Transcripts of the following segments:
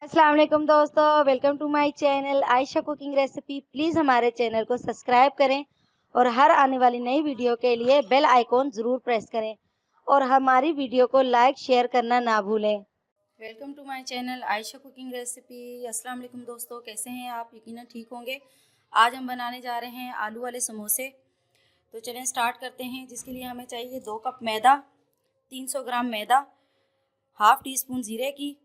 अस्सलाम वालेकुम दोस्तों, welcome to my channel Ayesha cooking recipe. Please हमारे चैनल को सब्सक्राइब करें और हर आने वाली नई वीडियो के लिए बेल आइकॉन ज़रूर प्रेस करें और हमारी वीडियो को लाइक शेयर करना ना भूलें। Welcome to my channel Ayesha cooking recipe. अस्सलाम वालेकुम दोस्तों, कैसे हैं आप? यकीनन ठीक होंगे। आज हम बनाने जा रहे हैं आलू वाले समोसे। तो चलें स्टार्ट करते हैं। जिसके लिए हमें चाहिए 2 कप मैदा, 300 ग्राम मैदा, हाफ़ टी स्पून ज़ीरे की,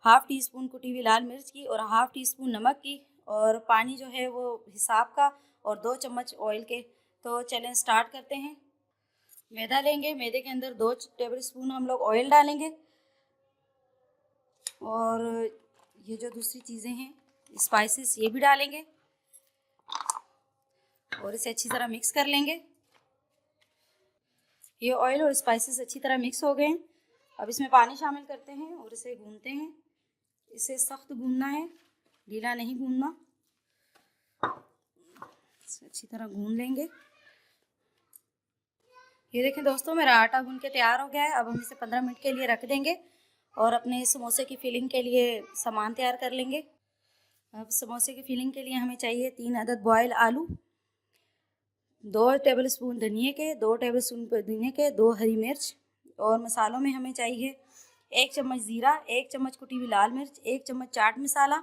हाफ़ टी स्पून कुटी हुई लाल मिर्च की और हाफ़ टी स्पून नमक की, और पानी जो है वो हिसाब का, और 2 चम्मच ऑयल के। तो चलें स्टार्ट करते हैं। मैदा लेंगे, मैदे के अंदर 2 टेबल स्पून हम लोग ऑयल डालेंगे, और ये जो दूसरी चीज़ें हैं स्पाइसेस ये भी डालेंगे और इसे अच्छी तरह मिक्स कर लेंगे। ये ऑयल और स्पाइसेस अच्छी तरह मिक्स हो गए हैं। अब इसमें पानी शामिल करते हैं और इसे गूंथते हैं। इसे सख्त गूंदना है, ढीला नहीं गूंदना। इसे अच्छी तरह गूंद लेंगे। ये देखें दोस्तों, मेरा आटा गूंद के तैयार हो गया है। अब हम इसे 15 मिनट के लिए रख देंगे और अपने समोसे की फिलिंग के लिए सामान तैयार कर लेंगे। अब समोसे की फिलिंग के लिए हमें चाहिए 3 अदद बॉयल आलू, 2 टेबल स्पून धनिए के, 2 टेबल स्पून पुदीने के, 2 हरी मिर्च। और मसालों में हमें चाहिए 1 चम्मच ज़ीरा, 1 चम्मच कुटी हुई लाल मिर्च, 1 चम्मच चाट मसाला,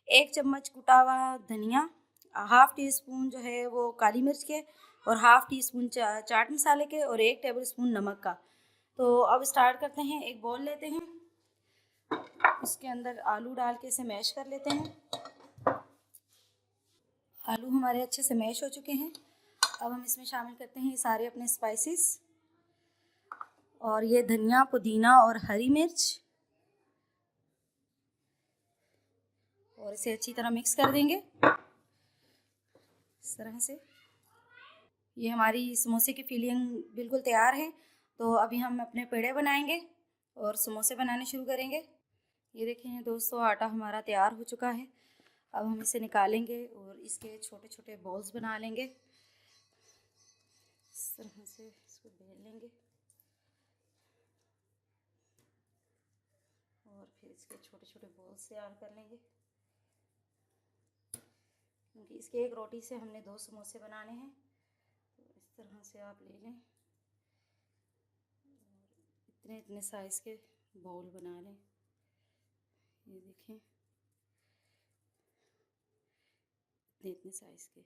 1 चम्मच कुटा हुआ धनिया, हाफ़ टी स्पून जो है वो काली मिर्च के, और हाफ़ टी स्पून चाट मसाले के, और 1 टेबल स्पून नमक का। तो अब स्टार्ट करते हैं। एक बॉल लेते हैं, उसके अंदर आलू डाल के इसे मैश कर लेते हैं। आलू हमारे अच्छे से मैश हो चुके हैं। अब हम इसमें शामिल करते हैं ये सारे अपने स्पाइसेस, और ये धनिया, पुदीना और हरी मिर्च, और इसे अच्छी तरह मिक्स कर देंगे इस तरह से। ये हमारी समोसे की फिलिंग बिल्कुल तैयार है। तो अभी हम अपने पेड़े बनाएंगे और समोसे बनाने शुरू करेंगे। ये देखें दोस्तों, आटा हमारा तैयार हो चुका है। अब हम इसे निकालेंगे और इसके छोटे छोटे बॉल्स बना लेंगे। इस तरह से इसको बेल लेंगे और फिर इसके छोटे छोटे बॉल्स तैयार कर लेंगे, क्योंकि इसके एक रोटी से हमने 2 समोसे बनाने हैं। तो इस तरह से आप ले लें, इतने इतने साइज़ के बाउल बना लें। ये देखें, इतने इतने साइज़ के।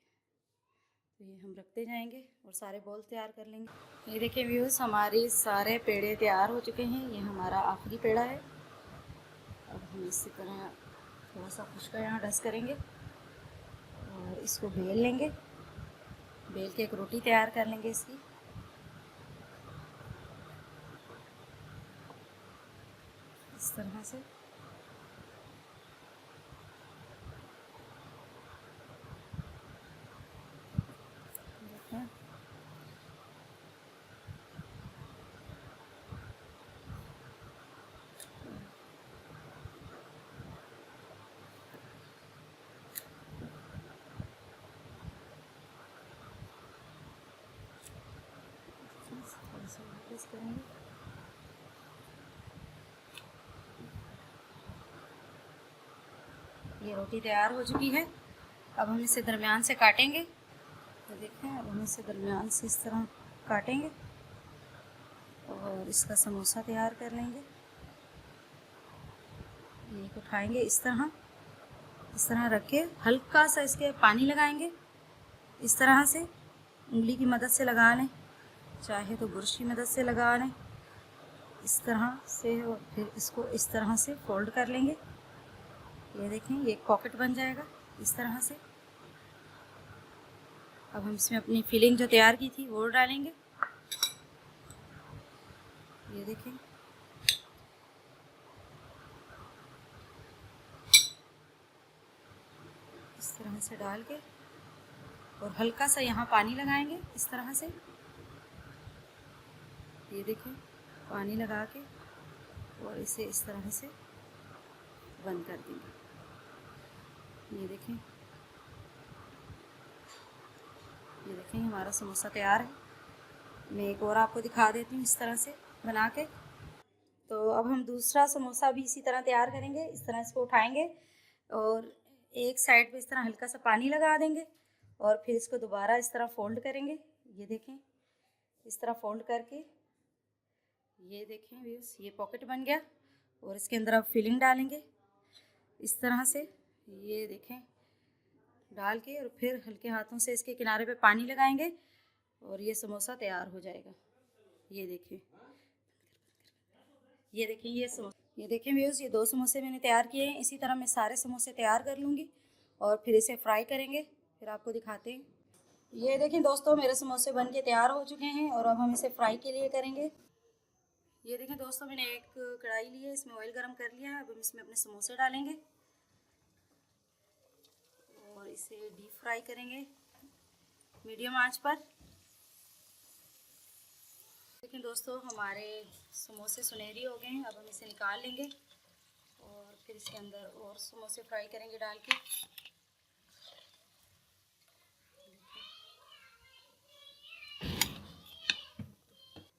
तो ये हम रखते जाएंगे और सारे बॉल तैयार कर लेंगे। ये देखिए व्यूज़, हमारे सारे पेड़े तैयार हो चुके हैं। ये हमारा आखिरी पेड़ा है। अब हम इसी तरह थोड़ा सा खुश्का यहाँ डस्ट करेंगे और इसको बेल लेंगे। बेल के एक रोटी तैयार कर लेंगे इसकी। इस तरह से देखें। थोड़ा सा वापस करेंगे। ये रोटी तैयार हो चुकी है। अब हम इसे दरमियान से काटेंगे। तो देखें, अब हम इसे दरमियान से इस तरह काटेंगे और इसका समोसा तैयार कर लेंगे। एक उठाएंगे इस तरह रख के हल्का सा इसके पानी लगाएंगे। इस तरह से उंगली की मदद से लगा लें, चाहे तो ब्रश की मदद से लगा लें इस तरह से, और फिर इसको इस तरह से फोल्ड कर लेंगे। ये देखें, ये एक पॉकेट बन जाएगा इस तरह से। अब हम इसमें अपनी फिलिंग जो तैयार की थी वो डालेंगे। ये देखें, इस तरह से डाल के, और हल्का सा यहाँ पानी लगाएंगे इस तरह से। ये देखें, पानी लगा के और इसे इस तरह से बंद कर देंगे। ये देखें हमारा समोसा तैयार है। मैं एक और आपको दिखा देती हूँ इस तरह से बना के। तो अब हम दूसरा समोसा भी इसी तरह तैयार करेंगे। इस तरह इसको उठाएंगे और एक साइड पे इस तरह हल्का सा पानी लगा देंगे और फिर इसको दोबारा इस तरह फोल्ड करेंगे। ये देखें, इस तरह फोल्ड करके ये देखें व्यूअर्स, ये पॉकेट बन गया और इसके अंदर अब फिलिंग डालेंगे इस तरह से। ये देखें, डाल के और फिर हल्के हाथों से इसके किनारे पे पानी लगाएंगे और ये समोसा तैयार हो जाएगा। ये देखें, ये देखें, ये देखें व्यूअर्स, ये 2 समोसे मैंने तैयार किए हैं। इसी तरह मैं सारे समोसे तैयार कर लूँगी और फिर इसे फ्राई करेंगे, फिर आपको दिखाते हैं। ये देखें दोस्तों, मेरे समोसे बन के तैयार हो चुके हैं और अब हम इसे फ्राई के लिए करेंगे। ये देखें दोस्तों, मैंने एक कढ़ाई ली है, इसमें ऑयल गरम कर लिया है। अब हम इसमें अपने समोसे डालेंगे और इसे डीप फ्राई करेंगे मीडियम आंच पर। लेकिन दोस्तों, हमारे समोसे सुनहरी हो गए हैं। अब हम इसे निकाल लेंगे और फिर इसके अंदर और समोसे फ्राई करेंगे डाल के।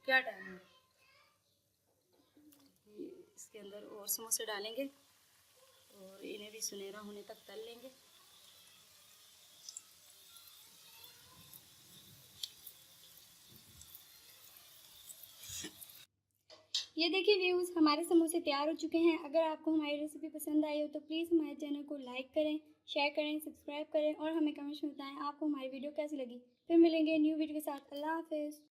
क्या टाइम है, इसके अंदर और समोसे डालेंगे और इन्हें भी सुनहरा होने तक तल लेंगे। ये देखिए व्यूज़, हमारे समोसे तैयार हो चुके हैं। अगर आपको हमारी रेसिपी पसंद आई हो तो प्लीज़ हमारे चैनल को लाइक करें, शेयर करें, सब्सक्राइब करें और हमें कमेंट्स में बताएं आपको हमारी वीडियो कैसी लगी। फिर मिलेंगे न्यू वीडियो के साथ। अल्लाह हाफ़िज़।